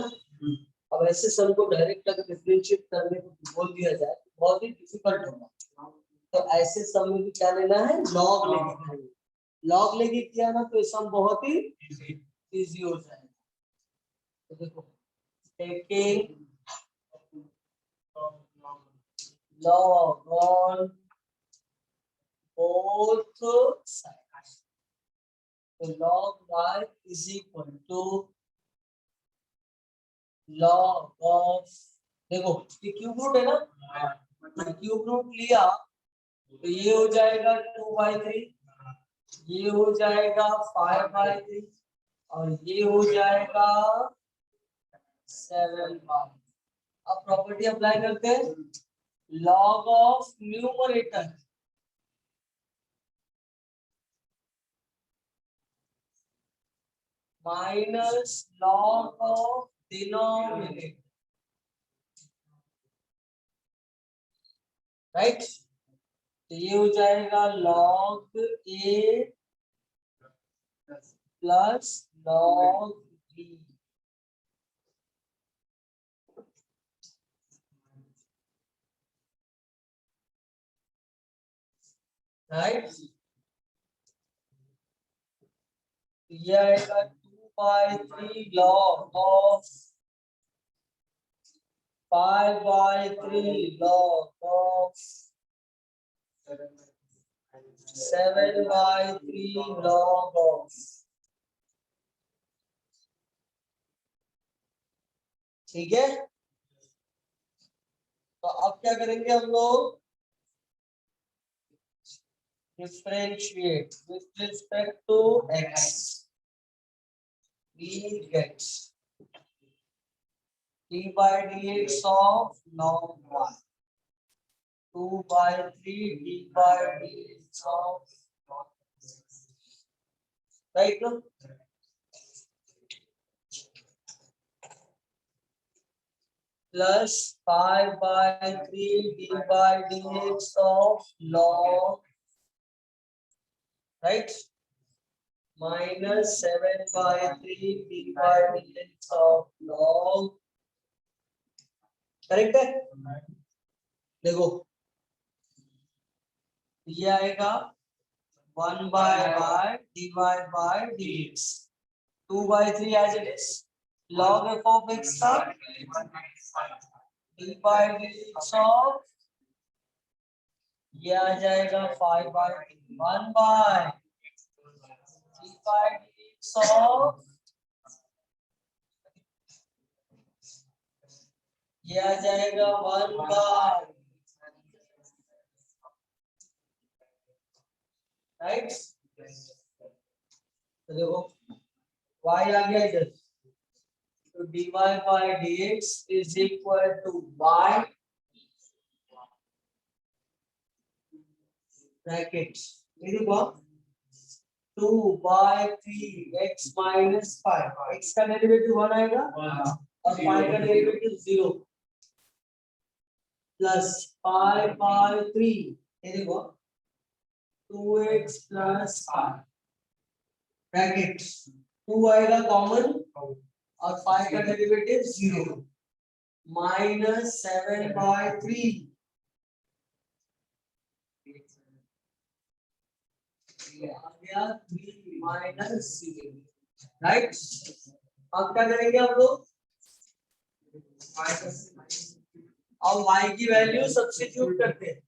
अब ऐसे सम को डायरेक्ट अगर डिफरेंशिएट करने को बोल दिया जाए तो बहुत ही डिफिकल्ट होगा। तो ऐसे सम में भी क्या लेना है? लॉग लेके है। लॉग लेके किया ना तो सम बहुत ही इजी हो जाएगा। तो देखो, taking log on both sides. So log y is equal to log of, देखो ये क्यूब रूट है ना, तो क्यूब रूट लिया तो ये हो जाएगा 2/3, ये हो जाएगा 5/3 और ये हो जाएगा 7/3। अब प्रॉपर्टी अप्लाई करते हैं। log of numerator minus log of denominator, right? तो ये हो जाएगा log a plus log b, right? तो ये आएगा 2 2/3 log of 5/3 log of 7/3 log of, ठीक है। तो अब क्या करेंगे हम लोग, differentiate with respect to x, we get d by dx of log y, 2/3 d by dx of log, right? Plus 5/3 d by dx of log, right? Minus 7/3 d by dx of log, correct है। देखो ये आएगा 1/y divided by dx, 2/3 as it is, log f of x का d by dx of, ये आ जाएगा 5/3, 1/d by dx of, ये आ जाएगा 1/, राइट। तो देखो y आ गया इधर, तो dy by dx is equal to y bracket, ये देखो 2/3 x minus 5, x का डेरिवेटिव 1 आएगा और 5 का डेरिवेटिव 0, प्लस 5/3, ये देखो 2x plus 5 ब्रैकेट, 2 आएगा कॉमन और 5 का डेरिवेटिव 0, माइनस 7/3, आ गया 3 माइनस 0, राइट। अब क्या करेंगे हम लोग, अब y की वैल्यू सब्स्टिट्यूट करते हैं,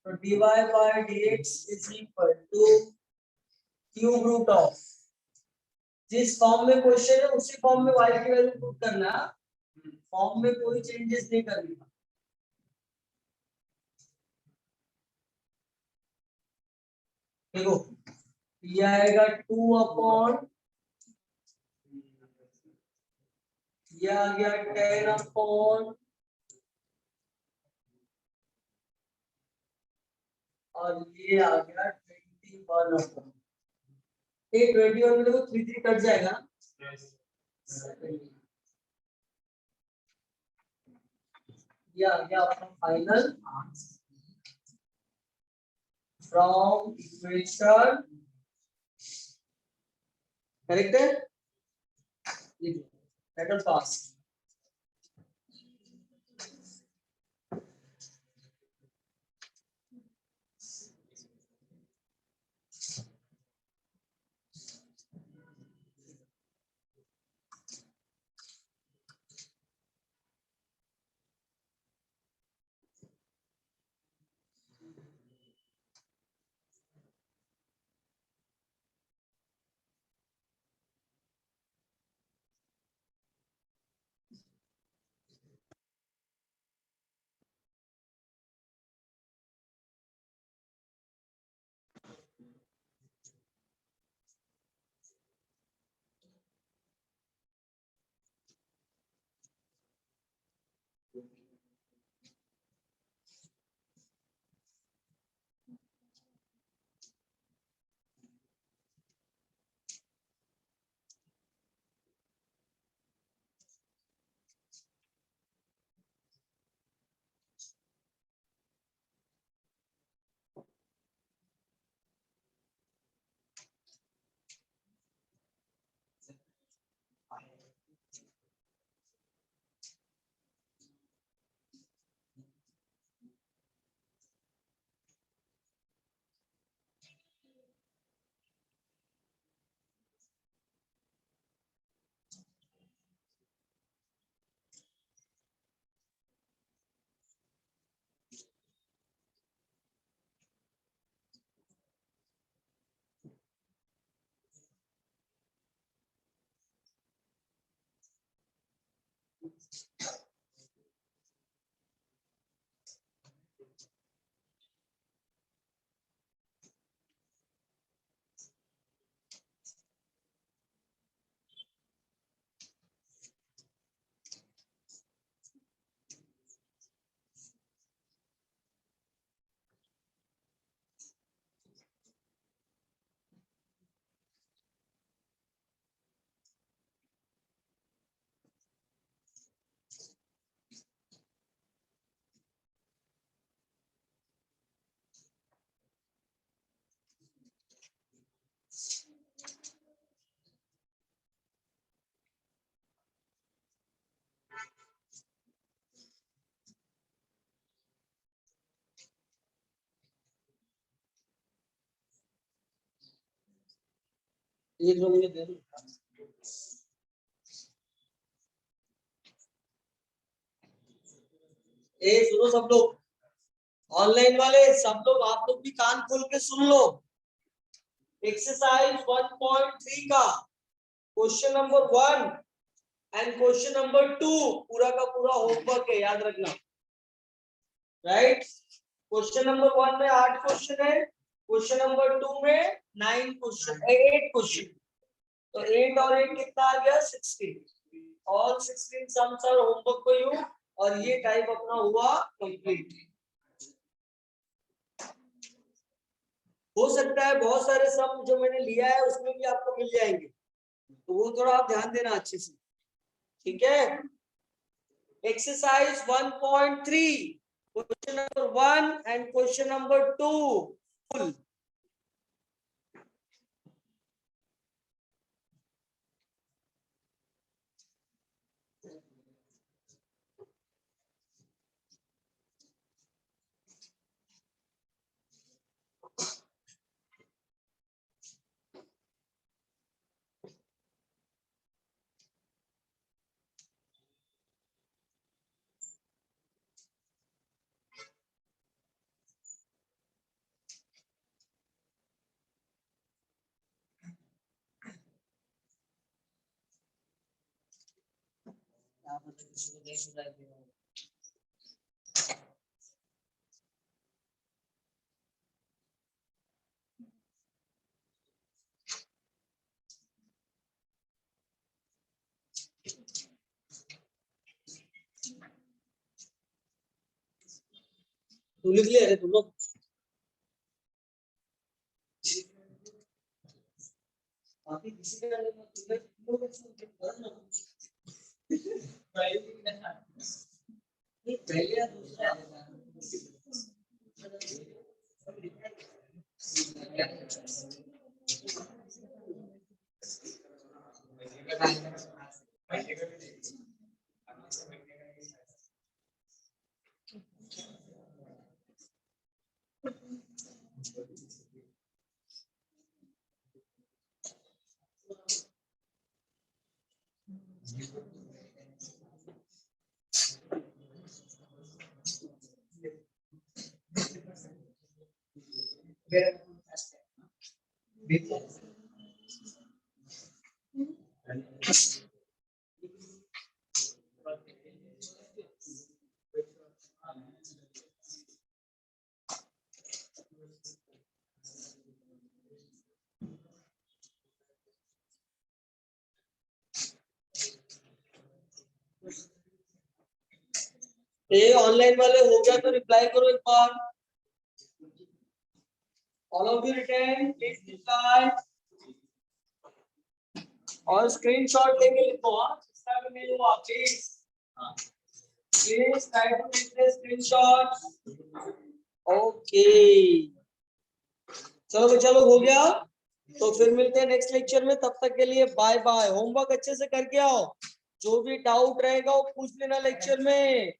तो dy by dx is equal to cube root of, जिस फॉर्म में क्वेश्चन है उसी फॉर्म में y की वैल्यू पुट करना, फॉर्म में कोई चेंजेस नहीं करनी। देखो ये आएगा 2/, ये आ गया 10/, और ये आ गया 21/, ये 21 में देखो 3 कट जाएगा, ये आ गया अपना फाइनल फ्रॉम इक्वेशन, करेक्ट है, लेट अस पास। एक दो मिनट दे दो। सुनो सब लोग, ऑनलाइन वाले सब लोग, आप लोग भी कान खोल के सुन लो। एक्सरसाइज 1.3 का question number 1 and question number 2 पूरा का पूरा होमवर्क है, याद रखना। राइट, क्वेश्चन नंबर 1 में 8 क्वेश्चन है, क्वेश्चन नंबर 2 में 8 क्वेश्चन। तो 8 और 8 कितना आ गया? 16। All 16 sums are homework for you, और ये टाइप अपना हुआ कंप्लीट। हो सकता है बहुत सारे सम जो मैंने लिया है उसमें भी आपको मिल जाएंगे, तो वो थोड़ा आप ध्यान देना अच्छे से, ठीक है। Exercise 1.3 question number 1 and question number 2 full. किसी को नहीं सुनाई दे रहा। तू लिख लिया रे तुम लोग? बाकी किसी के अंदर मत तुम लोग पहले या दूसरा ये ऑनलाइन वाले हो गया तो रिप्लाई करो एक बार। All of you return please reply और स्क्रीनशॉट लेके लिखो। इसका भी नहीं हुआ please try to take the screenshot. Okay चलो चलो हो गया, तो फिर मिलते हैं नेक्स्ट लेक्चर में। तब तक के लिए बाय बाय। होमवर्क अच्छे से करके आओ, जो भी डाउट रहेगा वो पूछ लेना लेक्चर में।